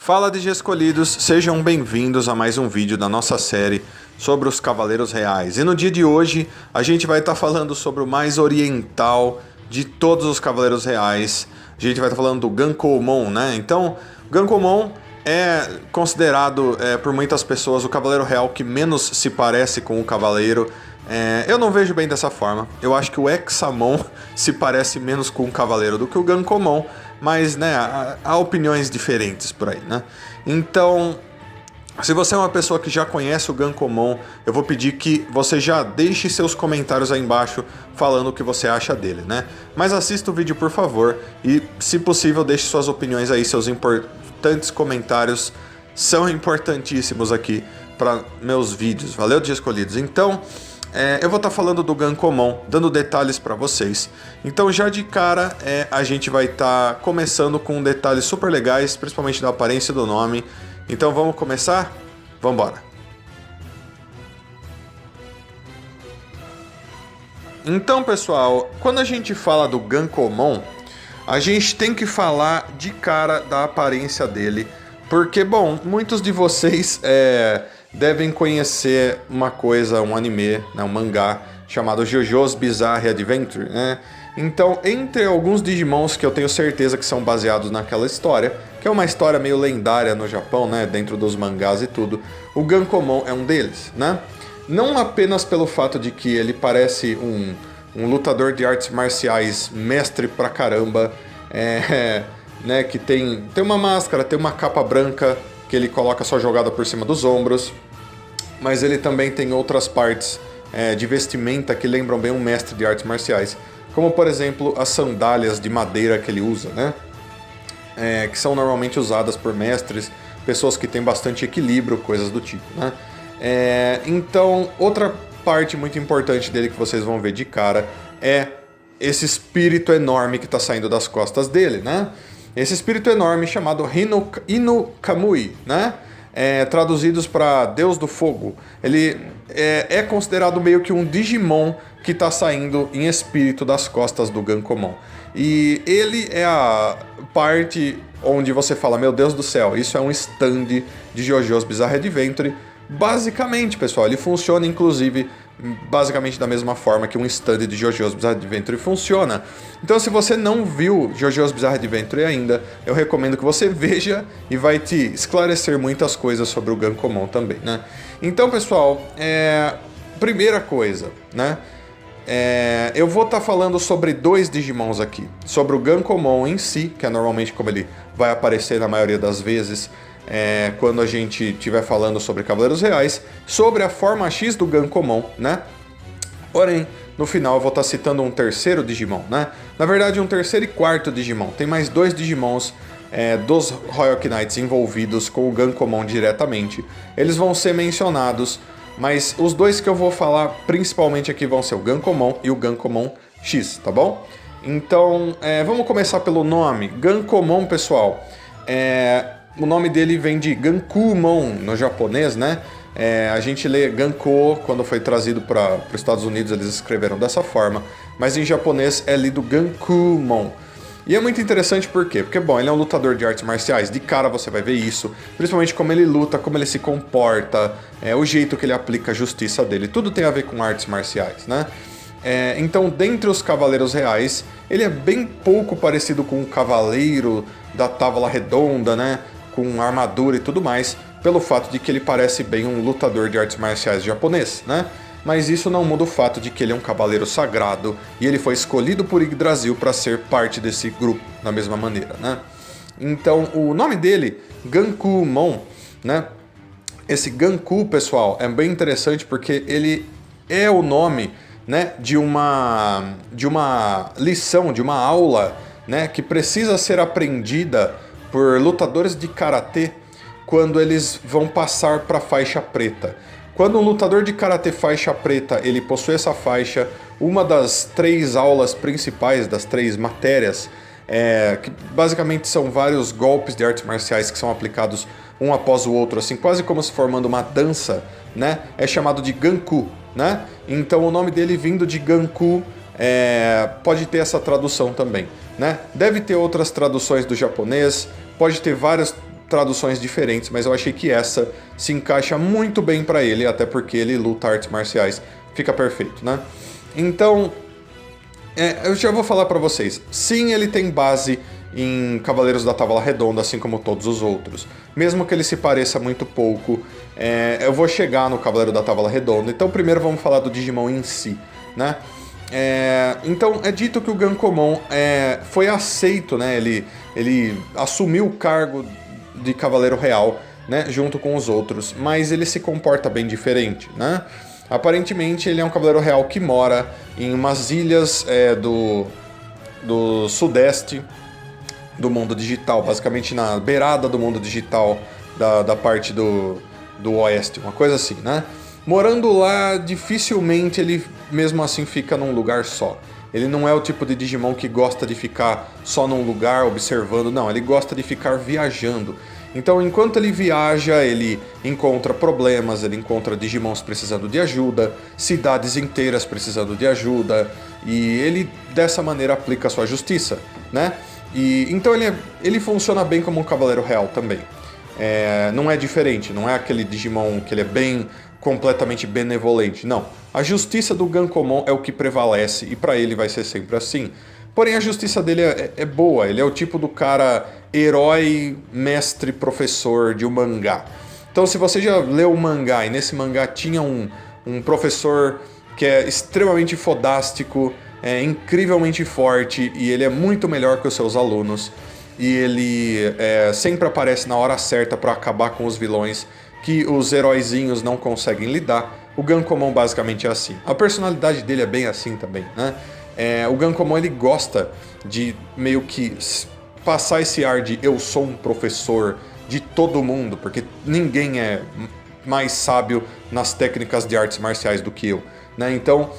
Fala de Escolhidos, sejam bem-vindos a mais um vídeo da nossa série sobre os Cavaleiros Reais. E no dia de hoje a gente vai estar falando sobre o mais oriental de todos os Cavaleiros Reais. A gente vai estar falando do Gankomon, né? Então, Gankomon é considerado por muitas pessoas o Cavaleiro Real que menos se parece com o Cavaleiro. Eu não vejo bem dessa forma. Eu acho que o Hexamon se parece menos com o Cavaleiro do que o Gankomon, mas né, há opiniões diferentes por aí, né? Então, se você é uma pessoa que já conhece o Gankomon, eu vou pedir que você já deixe seus comentários aí embaixo falando o que você acha dele, né? Mas assista o vídeo, por favor, e se possível deixe suas opiniões aí, seus importantes comentários são importantíssimos aqui para meus vídeos. Valeu, Dia Escolhidos. Então, eu vou estar falando do Gankomon, dando detalhes para vocês. Então já de cara a gente vai estar começando com detalhes super legais, principalmente da aparência do nome. Então vamos começar? Vamos embora! Então pessoal, quando a gente fala do Gankomon, a gente tem que falar de cara da aparência dele. Porque, bom, muitos de vocês devem conhecer uma coisa, um anime, né, um mangá chamado JoJo's Bizarre Adventure, né? Então, entre alguns Digimons que eu tenho certeza que são baseados naquela história, que é uma história meio lendária no Japão, né, dentro dos mangás e tudo, o Gankomon é um deles, né? Não apenas pelo fato de que ele parece um lutador de artes marciais mestre pra caramba, né, que tem uma máscara, tem uma capa branca que ele coloca sua jogada por cima dos ombros, mas ele também tem outras partes de vestimenta que lembram bem um mestre de artes marciais, como por exemplo as sandálias de madeira que ele usa, né? Que são normalmente usadas por mestres, pessoas que têm bastante equilíbrio, coisas do tipo, né? Então, outra parte muito importante dele que vocês vão ver de cara é esse espírito enorme que está saindo das costas dele, né? Esse espírito enorme chamado Inu-Kamui, né? Traduzidos para Deus do Fogo. Ele é considerado meio que um Digimon que está saindo em espírito das costas do Gankomon. E ele é a parte onde você fala, meu Deus do céu, isso é um stand de JoJo's Bizarre Adventure. Basicamente, pessoal, ele funciona inclusive basicamente da mesma forma que um stand de JoJo's Bizarre Adventure funciona. Então, se você não viu JoJo's Bizarre Adventure ainda, eu recomendo que você veja e vai te esclarecer muitas coisas sobre o Gankomon também, né? Então, pessoal, primeira coisa, né? Eu vou estar falando sobre dois Digimons aqui. Sobre o Gankomon em si, que é normalmente como ele vai aparecer na maioria das vezes quando a gente estiver falando sobre Cavaleiros Reais, sobre a forma X do Gankomon, né? Porém, no final eu vou estar citando um terceiro Digimon, né? Na verdade, um terceiro e quarto Digimon. Tem mais dois Digimons dos Royal Knights envolvidos com o Gankomon diretamente. Eles vão ser mencionados, mas os dois que eu vou falar principalmente aqui vão ser o Gankomon e o Gankomon X, tá bom? Então, vamos começar pelo nome. Gankomon, pessoal, o nome dele vem de Gankumon no japonês, né? A gente lê Ganko, quando foi trazido para os Estados Unidos eles escreveram dessa forma, mas em japonês é lido Gankumon. E é muito interessante por quê? Porque, bom, ele é um lutador de artes marciais, de cara você vai ver isso, principalmente como ele luta, como ele se comporta, o jeito que ele aplica a justiça dele, tudo tem a ver com artes marciais, né? Então, dentre os Cavaleiros Reais, ele é bem pouco parecido com o Cavaleiro da Távola Redonda, né? Com armadura e tudo mais, pelo fato de que ele parece bem um lutador de artes marciais japonês, né? Mas isso não muda o fato de que ele é um cavaleiro sagrado e ele foi escolhido por Yggdrasil para ser parte desse grupo, da mesma maneira, né? Então, o nome dele, Gankumon, né? Esse Ganku, pessoal, é bem interessante porque ele é o nome, né, de uma lição, de uma aula, né, que precisa ser aprendida por lutadores de karatê quando eles vão passar para a faixa preta. Quando um lutador de karatê faixa preta ele possui essa faixa, uma das 3 aulas principais, das 3 matérias, que basicamente são vários golpes de artes marciais que são aplicados um após o outro, assim, quase como se formando uma dança, né? É chamado de Ganku, né? Então o nome dele vindo de Ganku pode ter essa tradução também, né? Deve ter outras traduções do japonês, pode ter várias traduções diferentes, mas eu achei que essa se encaixa muito bem pra ele, até porque ele luta artes marciais, fica perfeito, né? Então, eu já vou falar pra vocês. Sim, ele tem base em Cavaleiros da Távola Redonda, assim como todos os outros. Mesmo que ele se pareça muito pouco, eu vou chegar no Cavaleiro da Távola Redonda. Então, primeiro vamos falar do Digimon em si, né? Então, é dito que o Gankomon foi aceito, né? Ele assumiu o cargo de Cavaleiro Real, né? Junto com os outros, mas ele se comporta bem diferente, né? Aparentemente, ele é um Cavaleiro Real que mora em umas ilhas do sudeste do mundo digital, basicamente na beirada do mundo digital da parte do oeste, uma coisa assim, né? Morando lá, dificilmente ele mesmo assim fica num lugar só. Ele não é o tipo de Digimon que gosta de ficar só num lugar observando, não, ele gosta de ficar viajando. Então, enquanto ele viaja, ele encontra problemas, ele encontra Digimons precisando de ajuda, cidades inteiras precisando de ajuda, e ele dessa maneira aplica a sua justiça, né? E então ele funciona bem como um Cavaleiro Real também. Não é diferente, não é aquele Digimon que ele é bem completamente benevolente, não. A justiça do Gankomon é o que prevalece e pra ele vai ser sempre assim. Porém, a justiça dele é boa, ele é o tipo do cara herói, mestre, professor de um mangá. Então, se você já leu um mangá e nesse mangá tinha um professor que é extremamente fodástico, incrivelmente forte e ele é muito melhor que os seus alunos e ele sempre aparece na hora certa para acabar com os vilões que os heróizinhos não conseguem lidar, o Gankomon basicamente é assim. A personalidade dele é bem assim também, né? O Gankomon ele gosta de meio que passar esse ar de eu sou um professor de todo mundo, porque ninguém é mais sábio nas técnicas de artes marciais do que eu, né? Então,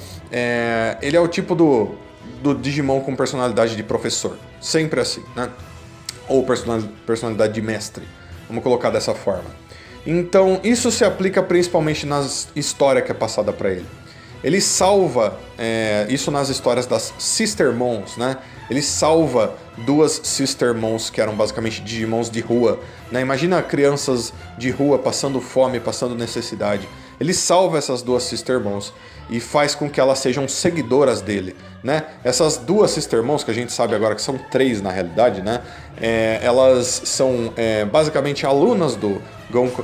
ele é o tipo do Digimon com personalidade de professor, sempre assim, né? Ou personalidade de mestre, vamos colocar dessa forma. Então, isso se aplica principalmente na história que é passada para ele. Ele salva, isso nas histórias das Sistermons, né? Ele salva duas Sistermons que eram basicamente Digimons de rua, né? Imagina crianças de rua passando fome, passando necessidade. Ele salva essas duas Sistermons e faz com que elas sejam seguidoras dele, né? Essas duas Sistermons, que a gente sabe agora que são 3 na realidade, né? Elas são basicamente alunas do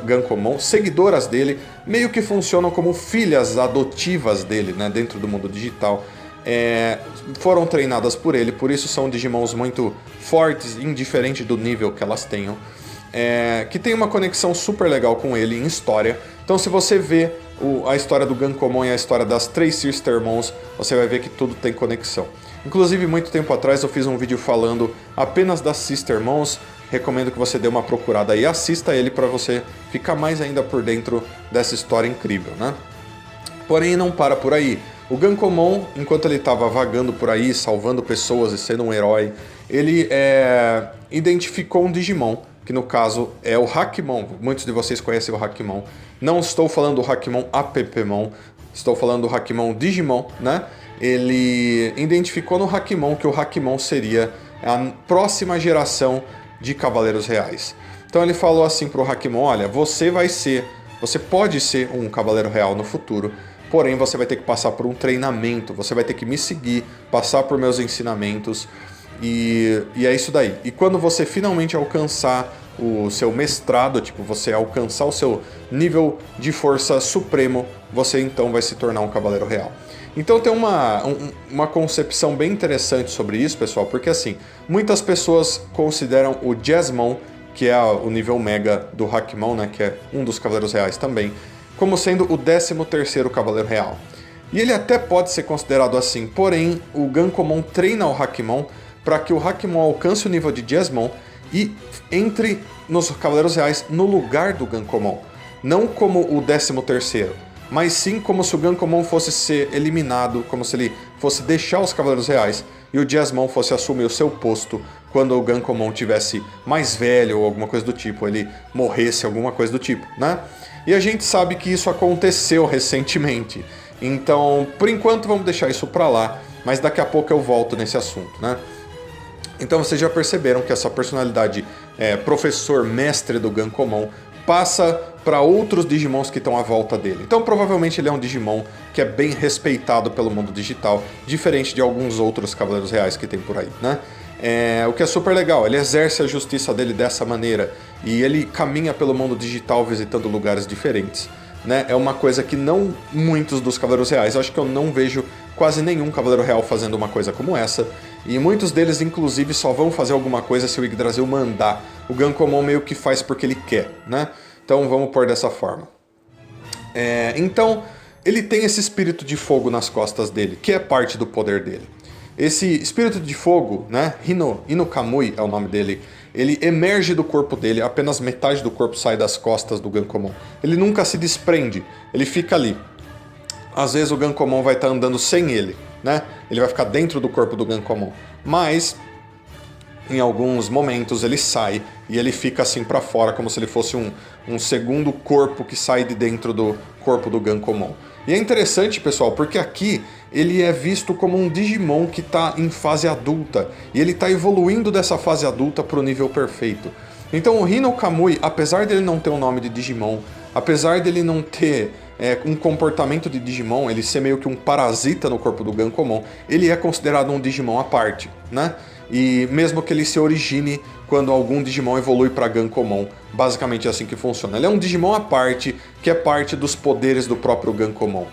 Gankomon, seguidoras dele, meio que funcionam como filhas adotivas dele, né? Dentro do mundo digital. Foram treinadas por ele, por isso são Digimons muito fortes, indiferente do nível que elas tenham. Que tem uma conexão super legal com ele em história. Então, se você vê a história do Gankomon e a história das 3 Sistermons, você vai ver que tudo tem conexão. Inclusive, muito tempo atrás eu fiz um vídeo falando apenas das Sistermons. Recomendo que você dê uma procurada e assista ele para você ficar mais ainda por dentro dessa história incrível, né? Porém, não para por aí. O Gankomon, enquanto ele estava vagando por aí, salvando pessoas e sendo um herói, ele identificou um Digimon, que no caso é o Hakimon. Muitos de vocês conhecem o Hakimon. Não estou falando do Hakimon Appmon, estou falando do Hakimon Digimon, né? Ele identificou no Hakimon que o Hakimon seria a próxima geração de Cavaleiros Reais. Então ele falou assim pro Hakimon, olha, você pode ser um Cavaleiro Real no futuro, porém você vai ter que passar por um treinamento, você vai ter que me seguir, passar por meus ensinamentos, e é isso daí. E quando você finalmente alcançar o seu mestrado, tipo, você alcançar o seu nível de força supremo, você então vai se tornar um Cavaleiro Real. Então tem uma concepção bem interessante sobre isso, pessoal, porque assim, muitas pessoas consideram o Jazzmon, que é o nível Mega do Hakimon, né, que é um dos Cavaleiros Reais também, como sendo o 13º Cavaleiro Real. E ele até pode ser considerado assim, porém o Gankomon treina o Hakimon para que o Hakimon alcance o nível de Jazzmon e entre nos Cavaleiros Reais no lugar do Gankomon. Não como o 13º, mas sim como se o Gankomon fosse ser eliminado, como se ele fosse deixar os Cavaleiros Reais e o Jazzmon fosse assumir o seu posto quando o Gankomon tivesse mais velho ou alguma coisa do tipo, ele morresse, alguma coisa do tipo, né? E a gente sabe que isso aconteceu recentemente. Então, por enquanto, vamos deixar isso pra lá, mas daqui a pouco eu volto nesse assunto, né? Então vocês já perceberam que essa personalidade professor, mestre do Gankomon, passa para outros Digimons que estão à volta dele. Então provavelmente ele é um Digimon que é bem respeitado pelo mundo digital, diferente de alguns outros Cavaleiros Reais que tem por aí, né? O que é super legal, ele exerce a justiça dele dessa maneira, e ele caminha pelo mundo digital visitando lugares diferentes, né? É uma coisa que não muitos dos Cavaleiros Reais, eu acho que eu não vejo quase nenhum Cavaleiro Real fazendo uma coisa como essa, e muitos deles inclusive só vão fazer alguma coisa se o Yggdrasil mandar. O Gankomon meio que faz porque ele quer, né? Então vamos pôr dessa forma. Então ele tem esse espírito de fogo nas costas dele, que é parte do poder dele. Esse espírito de fogo, né, Hino Kamui é o nome dele, ele emerge do corpo dele, apenas metade do corpo sai das costas do Gankomon. Ele nunca se desprende, ele fica ali. Às vezes o Gankomon vai estar andando sem ele, né? Ele vai ficar dentro do corpo do Gankomon. Mas em alguns momentos ele sai e ele fica assim pra fora, como se ele fosse um segundo corpo que sai de dentro do corpo do Gankomon. E é interessante, pessoal, porque aqui ele é visto como um Digimon que está em fase adulta, e ele está evoluindo dessa fase adulta para o nível perfeito. Então o Hino Kamui, apesar dele não ter um nome de Digimon, apesar dele não ter um comportamento de Digimon, ele ser meio que um parasita no corpo do Gankomon, ele é considerado um Digimon à parte, né? E mesmo que ele se origine quando algum Digimon evolui para Gankomon, basicamente é assim que funciona. Ele é um Digimon à parte, que é parte dos poderes do próprio Gankomon.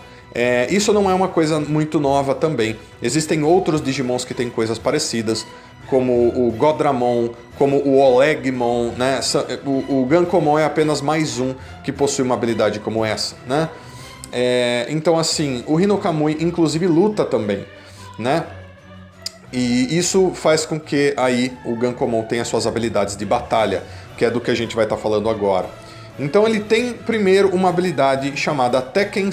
Isso não é uma coisa muito nova também. Existem outros Digimons que têm coisas parecidas, como o Godramon, como o Olegmon, né? O Gankomon é apenas mais um que possui uma habilidade como essa, né? Então assim, o Hino Kamui inclusive luta também, né? E isso faz com que aí o Gankomon tenha suas habilidades de batalha, que é do que a gente vai estar falando agora. Então ele tem primeiro uma habilidade chamada Tekken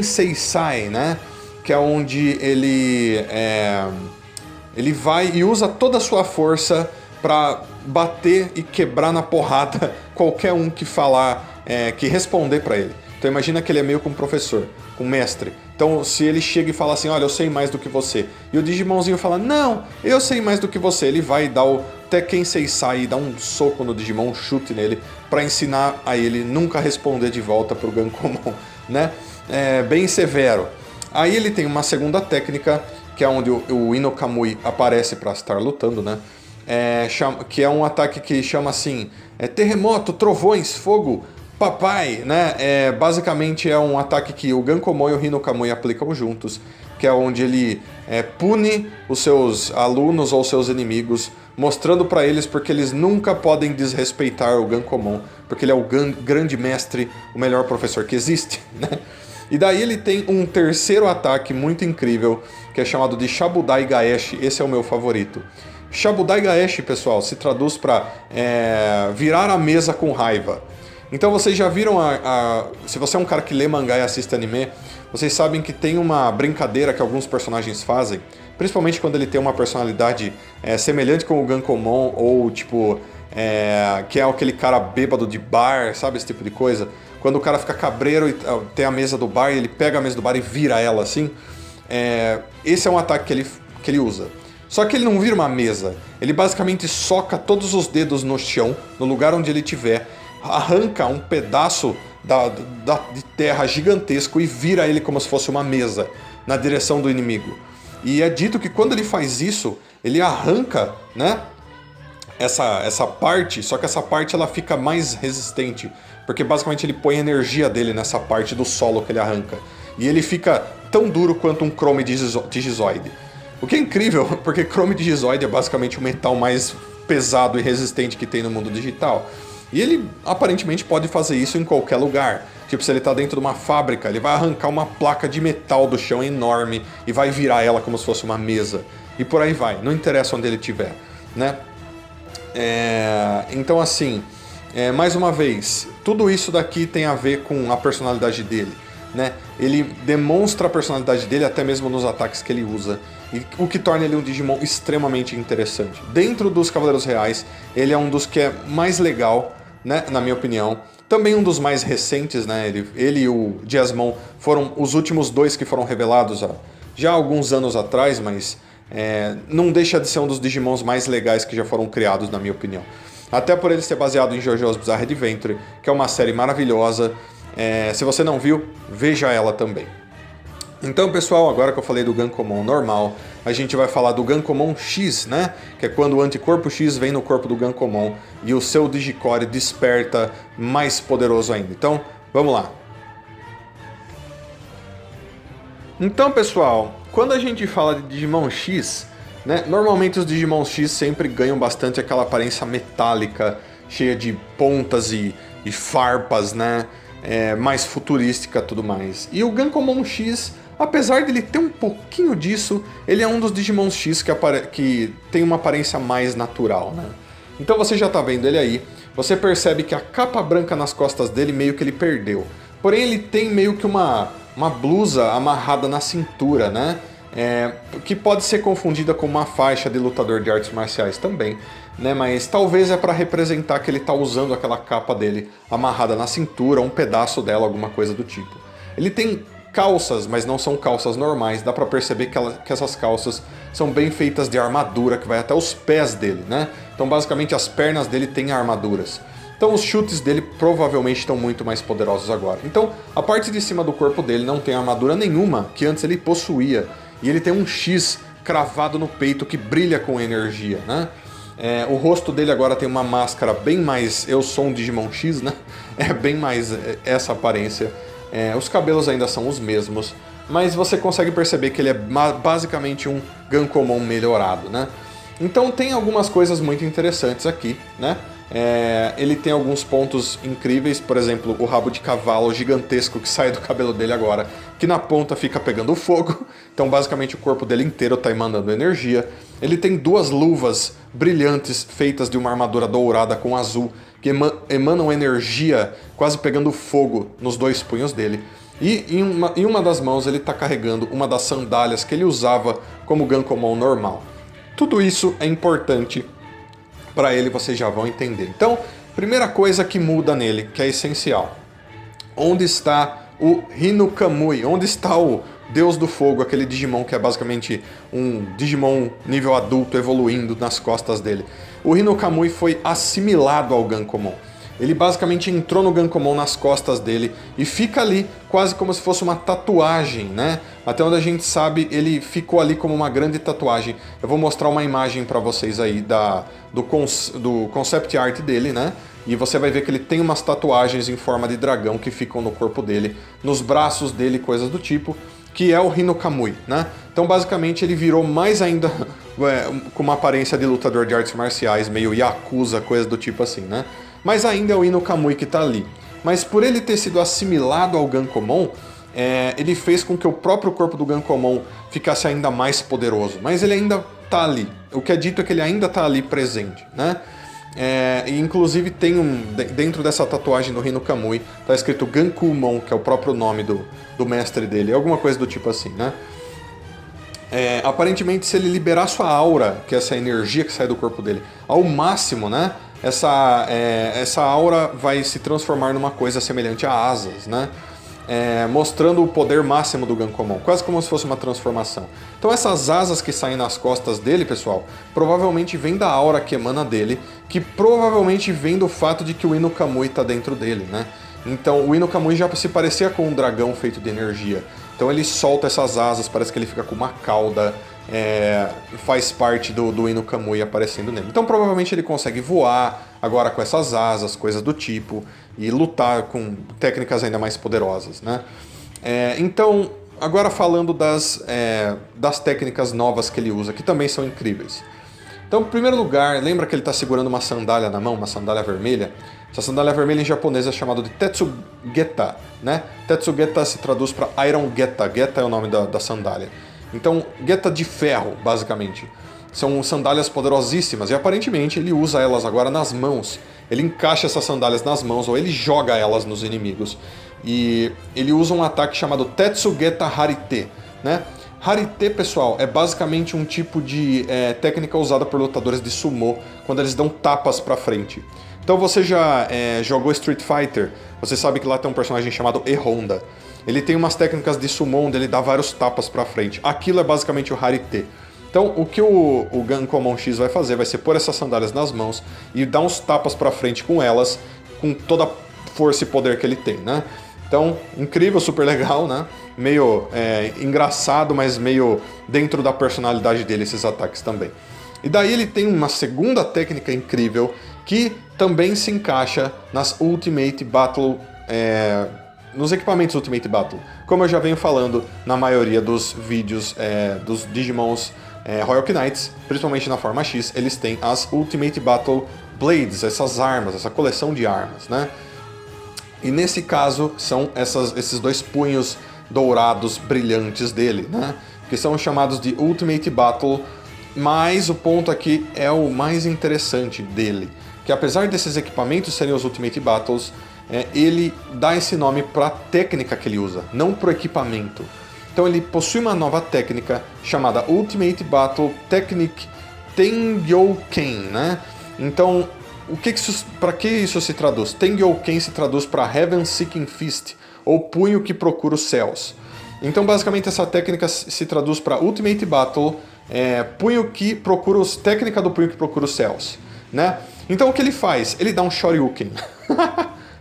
Seisai, né? Que é onde ele vai e usa toda a sua força para bater e quebrar na porrada qualquer um que falar, que responder para ele. Então imagina que ele é meio como um professor, um mestre. Então se ele chega e fala assim, olha, eu sei mais do que você, e o Digimonzinho fala, não, eu sei mais do que você, ele vai dar o Tekken Seisai e dar um soco no Digimon, um chute nele, para ensinar a ele nunca responder de volta pro Gankomon, né? Bem severo. Aí ele tem uma segunda técnica, que é onde o Hino Kamui aparece para estar lutando, né? Que é um ataque que chama assim, terremoto, trovões, fogo, papai, né? Basicamente é um ataque que o Gankomon e o Hino Kamui aplicam juntos, que é onde ele pune os seus alunos ou seus inimigos, mostrando para eles porque eles nunca podem desrespeitar o Gankomon, porque ele é o grande mestre, o melhor professor que existe, né? E daí ele tem um terceiro ataque muito incrível, que é chamado de Shabudai Gaeshi. Esse é o meu favorito. Shabudai Gaeshi, pessoal, se traduz para virar a mesa com raiva. Então vocês já viram se você é um cara que lê mangá e assiste anime, vocês sabem que tem uma brincadeira que alguns personagens fazem, principalmente quando ele tem uma personalidade semelhante com o Gankomon, ou tipo, que é aquele cara bêbado de bar, sabe, esse tipo de coisa. Quando o cara fica cabreiro e tem a mesa do bar, e ele pega a mesa do bar e vira ela assim. Esse é um ataque que ele usa. Só que ele não vira uma mesa, ele basicamente soca todos os dedos no chão, no lugar onde ele estiver, arranca um pedaço de terra gigantesco e vira ele como se fosse uma mesa na direção do inimigo. E é dito que quando ele faz isso, ele arranca, né, essa parte, só que essa parte ela fica mais resistente, porque basicamente ele põe a energia dele nessa parte do solo que ele arranca. E ele fica tão duro quanto um Chrome Digizoid. O que é incrível, porque Chrome Digizoid é basicamente o metal mais pesado e resistente que tem no mundo digital. E ele aparentemente pode fazer isso em qualquer lugar. Tipo, se ele está dentro de uma fábrica, ele vai arrancar uma placa de metal do chão enorme e vai virar ela como se fosse uma mesa. E por aí vai, não interessa onde ele estiver, né? Então assim, mais uma vez, tudo isso daqui tem a ver com a personalidade dele, né? Ele demonstra a personalidade dele até mesmo nos ataques que ele usa, e o que torna ele um Digimon extremamente interessante. Dentro dos Cavaleiros Reais, ele é um dos que é mais legal, né, na minha opinião. Também um dos mais recentes, né? Ele e o Jasmon foram os últimos dois que foram revelados já há alguns anos atrás, mas não deixa de ser um dos Digimons mais legais que já foram criados, na minha opinião. Até por ele ser baseado em JoJo's Bizarre Adventure, que é uma série maravilhosa. Se você não viu, veja ela também. Então, pessoal, agora que eu falei do Gankomon normal, a gente vai falar do Gankomon X, né? Que é quando o anticorpo X vem no corpo do Gankomon e o seu Digicore desperta mais poderoso ainda. Então, vamos lá. Então, pessoal, quando a gente fala de Digimon X, né? Normalmente os Digimon X sempre ganham bastante aquela aparência metálica, cheia de pontas e farpas, né? Mais futurística e tudo mais. E o Gankomon X, apesar dele ter um pouquinho disso, ele é um dos Digimon X que tem uma aparência mais natural, né? Então você já tá vendo ele aí, você percebe que a capa branca nas costas dele meio que ele perdeu. Porém ele tem meio que uma blusa amarrada na cintura, né? Que pode ser confundida com uma faixa de lutador de artes marciais também, né? Mas talvez é para representar que ele tá usando aquela capa dele amarrada na cintura, um pedaço dela, alguma coisa do tipo. Ele tem calças, mas não são calças normais, dá pra perceber que essas calças são bem feitas de armadura, que vai até os pés dele, né? Então basicamente as pernas dele têm armaduras. Então os chutes dele provavelmente estão muito mais poderosos agora. Então a parte de cima do corpo dele não tem armadura nenhuma que antes ele possuía. E ele tem um X cravado no peito que brilha com energia, né? O rosto dele agora tem uma máscara bem mais... Eu sou um Digimon X, né? É bem mais essa aparência. Os cabelos ainda são os mesmos, mas você consegue perceber que ele é basicamente um Gankomon melhorado, né? Então tem algumas coisas muito interessantes aqui, né? Ele tem alguns pontos incríveis, por exemplo, o rabo de cavalo gigantesco que sai do cabelo dele agora, que na ponta fica pegando fogo, então basicamente o corpo dele inteiro está emanando energia. Ele tem duas luvas brilhantes feitas de uma armadura dourada com azul, que emanam energia quase pegando fogo nos dois punhos dele. E em uma das mãos ele está carregando uma das sandálias que ele usava como Gankomon normal. Tudo isso é importante para ele, vocês já vão entender. Então, primeira coisa que muda nele, que é essencial. Onde está o Hinokamui? Onde está o Deus do Fogo, aquele Digimon que é basicamente um Digimon nível adulto evoluindo nas costas dele? O Hinokamui foi assimilado ao Gankomon. Ele basicamente entrou no Gankomon nas costas dele e fica ali quase como se fosse uma tatuagem, né? Até onde a gente sabe, ele ficou ali como uma grande tatuagem. Eu vou mostrar uma imagem para vocês aí do concept art dele, né? E você vai ver que ele tem umas tatuagens em forma de dragão que ficam no corpo dele, nos braços dele, coisas do tipo, que é o Hinokamui, né? Então basicamente ele virou mais ainda com uma aparência de lutador de artes marciais, meio Yakuza, coisa do tipo assim, né? Mas ainda é o Hinokamui que tá ali. Mas por ele ter sido assimilado ao Gankomon, ele fez com que o próprio corpo do Gankomon ficasse ainda mais poderoso. Mas ele ainda tá ali. O que é dito é que ele ainda tá ali presente, né? E inclusive tem dentro dessa tatuagem do Hinokamui, tá escrito Gankumon, que é o próprio nome do mestre dele. Alguma coisa do tipo assim, né? Aparentemente, se ele liberar sua aura, que é essa energia que sai do corpo dele, ao máximo, né? Essa aura vai se transformar numa coisa semelhante a asas, né? Mostrando o poder máximo do Gankomon, quase como se fosse uma transformação. Então essas asas que saem nas costas dele, pessoal, provavelmente vem da aura que emana dele, que provavelmente vem do fato de que o Hinokamui está dentro dele, né? Então o Hinokamui já se parecia com um dragão feito de energia. Então ele solta essas asas, parece que ele fica com uma cauda, faz parte do Hinokamui aparecendo nele. Então provavelmente ele consegue voar agora com essas asas, coisas do tipo, e lutar com técnicas ainda mais poderosas, né? Então, agora falando das técnicas novas que ele usa, que também são incríveis. Então, em primeiro lugar, lembra que ele está segurando uma sandália na mão, uma sandália vermelha? Essa sandália vermelha em japonês é chamada de Tetsugeta, né? Tetsugeta se traduz para Iron Geta. Geta é o nome da sandália. Então, Geta de ferro, basicamente. São sandálias poderosíssimas e aparentemente ele usa elas agora nas mãos. Ele encaixa essas sandálias nas mãos ou ele joga elas nos inimigos. E ele usa um ataque chamado Tetsugeta Harite, né? Harite, pessoal, é basicamente um tipo de técnica usada por lutadores de sumô quando eles dão tapas pra frente. Então você já jogou Street Fighter, você sabe que lá tem um personagem chamado E-Honda. Ele tem umas técnicas de summon onde ele dá vários tapas pra frente. Aquilo é basicamente o Harite. Então, o que o Gankomon X vai fazer vai ser pôr essas sandálias nas mãos e dar uns tapas pra frente com elas, com toda a força e poder que ele tem, né? Então, incrível, super legal, né? Meio engraçado, mas meio dentro da personalidade dele esses ataques também. E daí ele tem uma segunda técnica incrível que também se encaixa nas Ultimate Battle, nos equipamentos Ultimate Battle. Como eu já venho falando na maioria dos vídeos dos Digimons Royal Knights, principalmente na forma X, eles têm as Ultimate Battle Blades, essas armas, essa coleção de armas, né? E nesse caso são esses dois punhos dourados brilhantes dele, né? Que são chamados de Ultimate Battle, mas o ponto aqui é o mais interessante dele, que apesar desses equipamentos serem os Ultimate Battles, ele dá esse nome para a técnica que ele usa, não para o equipamento. Então ele possui uma nova técnica chamada Ultimate Battle Technique Tengyouken, né? Então, para que isso se traduz? Tengyouken se traduz para Heaven Seeking Fist, ou punho que procura os céus. Então, basicamente, essa técnica se traduz para Ultimate Battle, punho que procura técnica do punho que procura os céus, né? Então, o que ele faz? Ele dá um Shoryuken.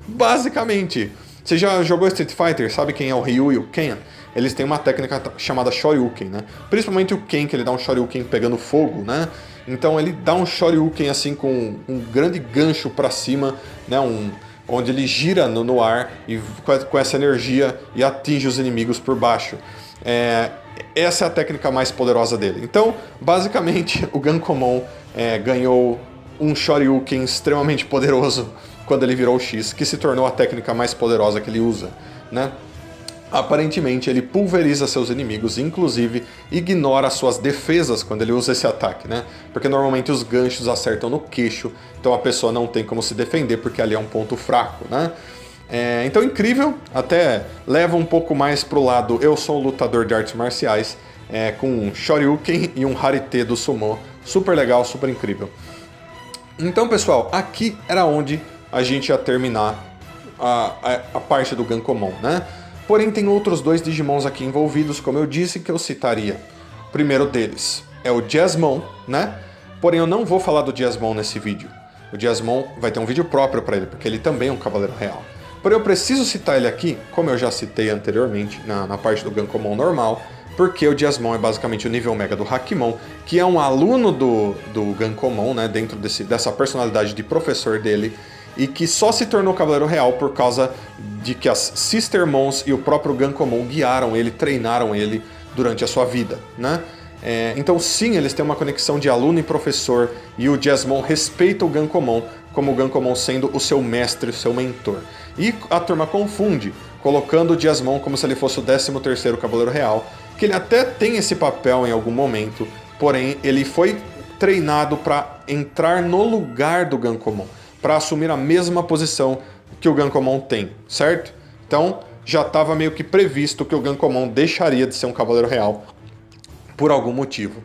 Basicamente, você já jogou Street Fighter? Sabe quem é o Ryu e o Ken? Eles têm uma técnica chamada Shoryuken, né? Principalmente o Ken, que ele dá um Shoryuken pegando fogo, né? Então ele dá um Shoryuken assim com um grande gancho para cima, né? Onde ele gira no ar e com essa energia e atinge os inimigos por baixo. Essa é a técnica mais poderosa dele. Então, basicamente, o Gankomon ganhou um Shoryuken extremamente poderoso quando ele virou o X, que se tornou a técnica mais poderosa que ele usa, né? Aparentemente, ele pulveriza seus inimigos, inclusive ignora suas defesas quando ele usa esse ataque, né? Porque normalmente os ganchos acertam no queixo, então a pessoa não tem como se defender, porque ali é um ponto fraco, né? Então, incrível, até leva um pouco mais pro lado eu sou um lutador de artes marciais, com um Shoryuken e um Harite do Sumo. Super legal, super incrível. Então, pessoal, aqui era onde a gente ia terminar a parte do Gankomon, né? Porém, tem outros dois Digimons aqui envolvidos, como eu disse, que eu citaria. O primeiro deles é o Jasmon, né? Porém, eu não vou falar do Jasmon nesse vídeo. O Jasmon vai ter um vídeo próprio para ele, porque ele também é um Cavaleiro Real. Porém, eu preciso citar ele aqui, como eu já citei anteriormente, na parte do Gankomon normal, porque o Jasmon é basicamente o nível Mega do Hakimon, que é um aluno do Gankomon, né? Dentro dessa personalidade de professor dele, e que só se tornou Cavaleiro Real por causa de que as Sistermons e o próprio Gankomon guiaram ele, treinaram ele durante a sua vida, né? Então sim, eles têm uma conexão de aluno e professor, e o Jasmon respeita o Gankomon como o Gankomon sendo o seu mestre, o seu mentor. E a turma confunde, colocando o Jasmon como se ele fosse o 13º Cavaleiro Real, que ele até tem esse papel em algum momento, porém ele foi treinado para entrar no lugar do Gankomon, para assumir a mesma posição que o Gankomon tem, certo? Então, já estava meio que previsto que o Gankomon deixaria de ser um Cavaleiro Real por algum motivo.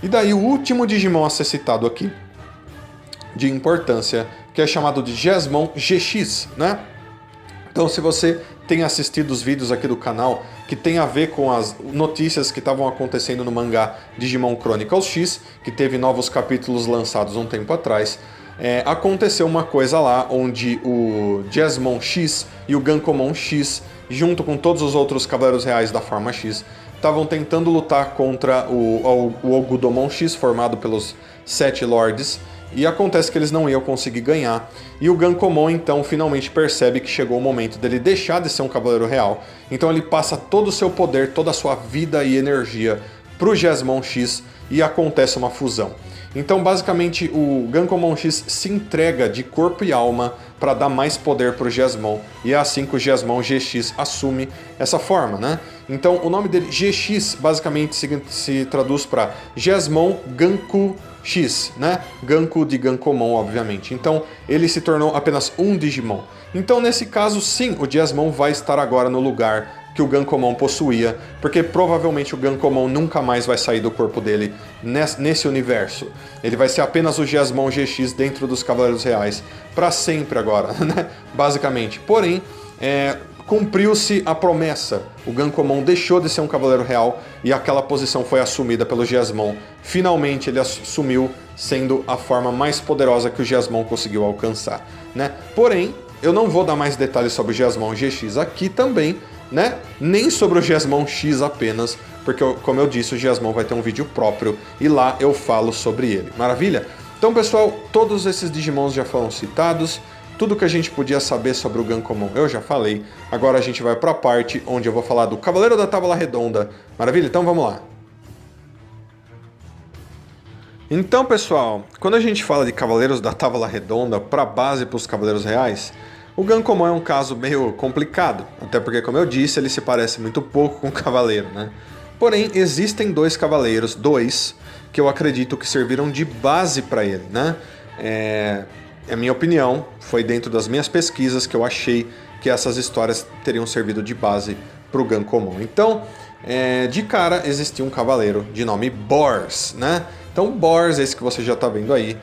E daí o último Digimon a ser citado aqui, de importância, que é chamado de Jasmon GX, né? Então, se você tem assistido os vídeos aqui do canal que tem a ver com as notícias que estavam acontecendo no mangá Digimon Chronicles X, que teve novos capítulos lançados um tempo atrás, aconteceu uma coisa lá onde o Jasmon X e o Gankomon X, junto com todos os outros Cavaleiros Reais da forma X, estavam tentando lutar contra o Ogudomon X, formado pelos 7 Lords, e acontece que eles não iam conseguir ganhar. E o Gankomon então finalmente percebe que chegou o momento dele deixar de ser um Cavaleiro Real, então ele passa todo o seu poder, toda a sua vida e energia pro Jasmon X e acontece uma fusão. Então, basicamente, o Gankomon X se entrega de corpo e alma para dar mais poder para o Jasmon, e é assim que o Jasmon GX assume essa forma, né? Então, o nome dele, GX, basicamente se traduz para Jasmon Ganku X, né? Ganku de Gankomon, obviamente. Então, ele se tornou apenas um Digimon. Então, nesse caso, sim, o Jasmon vai estar agora no lugar que o Gankomon possuía, porque provavelmente o Gankomon nunca mais vai sair do corpo dele nesse universo. Ele vai ser apenas o Jasmon GX dentro dos Cavaleiros Reais, para sempre agora, né? Basicamente. Porém, cumpriu-se a promessa. O Gankomon deixou de ser um cavaleiro real e aquela posição foi assumida pelo Geasmon. Finalmente ele assumiu, sendo a forma mais poderosa que o Geasmon conseguiu alcançar, né? Porém, eu não vou dar mais detalhes sobre o Geasmon GX aqui também, né? Nem sobre o Geasmon X apenas, porque, como eu disse, o Geasmon vai ter um vídeo próprio e lá eu falo sobre ele. Maravilha? Então, pessoal, todos esses Digimons já foram citados. Tudo que a gente podia saber sobre o Gankomon eu já falei. Agora a gente vai para a parte onde eu vou falar do Cavaleiro da Távola Redonda. Maravilha? Então vamos lá. Então, pessoal, quando a gente fala de Cavaleiros da Távola Redonda para base para os Cavaleiros Reais, o Gankomon é um caso meio complicado, até porque, como eu disse, ele se parece muito pouco com o Cavaleiro, né? Porém, existem dois Cavaleiros, que eu acredito que serviram de base para ele, né? A minha opinião, foi dentro das minhas pesquisas que eu achei que essas histórias teriam servido de base para o Gankomon. Então, de cara, existia um cavaleiro de nome Bors, né? Então, Bors, esse que você já está vendo aí,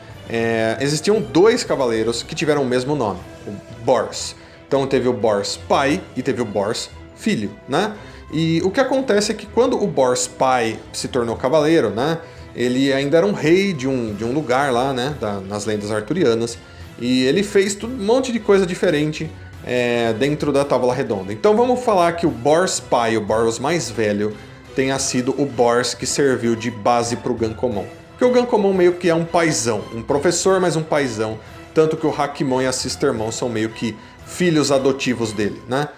existiam dois cavaleiros que tiveram o mesmo nome, o Bors. Então, teve o Bors pai e teve o Bors filho, né? E o que acontece é que quando o Bors pai se tornou cavaleiro, né? Ele ainda era um rei de um lugar lá, né? Nas lendas arturianas. E ele fez um monte de coisa diferente dentro da Távola Redonda. Então vamos falar que o Bors pai, o Bors mais velho, tenha sido o Bors que serviu de base para o Gankomon. Porque o Gankomon meio que é um paizão, um professor, mas um paizão. Tanto que o Hakimon e a Sistermon são meio que filhos adotivos dele, né?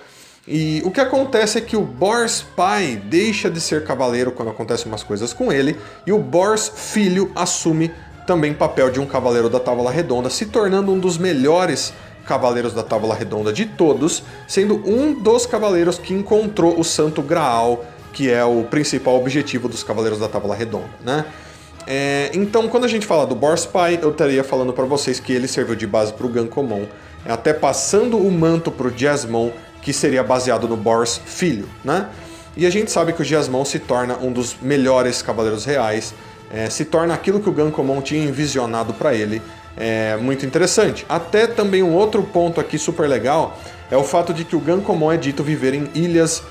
E o que acontece é que o Bors pai deixa de ser cavaleiro quando acontecem umas coisas com ele, e o Bors filho assume também papel de um cavaleiro da Távola Redonda, se tornando um dos melhores cavaleiros da Távola Redonda de todos, sendo um dos cavaleiros que encontrou o Santo Graal, que é o principal objetivo dos cavaleiros da Távola Redonda, né? Então, quando a gente fala do Bors pai, eu estaria falando para vocês que ele serviu de base para o Gankomon, até passando o manto para o Geasmon, que seria baseado no Bors filho, né? E a gente sabe que o Geasmon se torna um dos melhores cavaleiros reais, se torna aquilo que o Gankomon tinha envisionado para ele. Muito interessante. Até também um outro ponto aqui super legal é o fato de que o Gankomon é dito viver em ilhas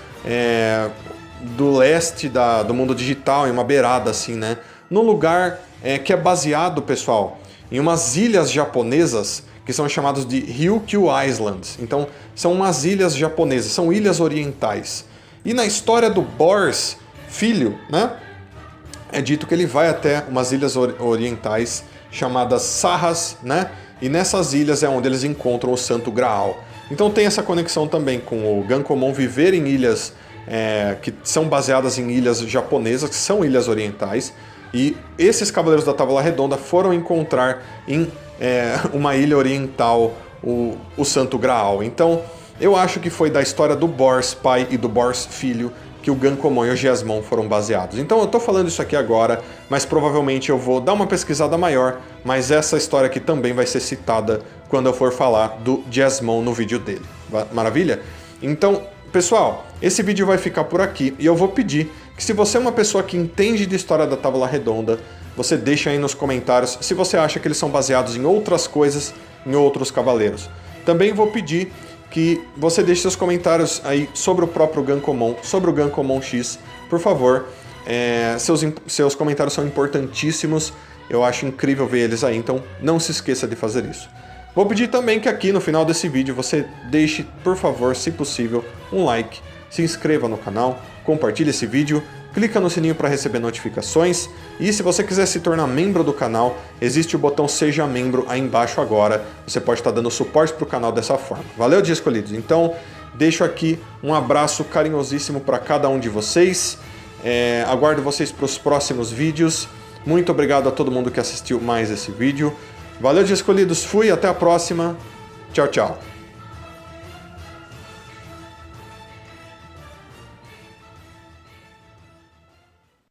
do leste do mundo digital, em uma beirada assim, né? Num lugar que é baseado, pessoal, em umas ilhas japonesas que são chamadas de Ryukyu Islands. Então, são umas ilhas japonesas, são ilhas orientais. E na história do Bors filho, né, é dito que ele vai até umas ilhas orientais chamadas Sarras, né, e nessas ilhas é onde eles encontram o Santo Graal. Então tem essa conexão também com o Gankomon viver em ilhas que são baseadas em ilhas japonesas, que são ilhas orientais, e esses Cavaleiros da Távola Redonda foram encontrar em uma ilha oriental o Santo Graal. Então, eu acho que foi da história do Bors pai e do Bors filho que o Gankomon e o Geasmon foram baseados. Então, eu tô falando isso aqui agora, mas provavelmente eu vou dar uma pesquisada maior, mas essa história aqui também vai ser citada quando eu for falar do Geasmon no vídeo dele. Maravilha? Então, pessoal, esse vídeo vai ficar por aqui e eu vou pedir que, se você é uma pessoa que entende de história da Távola Redonda, você deixa aí nos comentários se você acha que eles são baseados em outras coisas, em outros cavaleiros. Também vou pedir que você deixe seus comentários aí sobre o próprio Gankomon, sobre o Gankomon X, por favor. Seus comentários são importantíssimos, eu acho incrível ver eles aí, então não se esqueça de fazer isso. Vou pedir também que aqui no final desse vídeo você deixe, por favor, se possível, um like, se inscreva no canal, compartilhe esse vídeo, clica no sininho para receber notificações, e se você quiser se tornar membro do canal, existe o botão Seja Membro aí embaixo agora, você pode estar dando suporte para o canal dessa forma. Valeu, Dia Escolhidos? Então, deixo aqui um abraço carinhosíssimo para cada um de vocês, aguardo vocês para os próximos vídeos, muito obrigado a todo mundo que assistiu mais esse vídeo. Valeu, Dia Escolhidos, fui, até a próxima, tchau, tchau.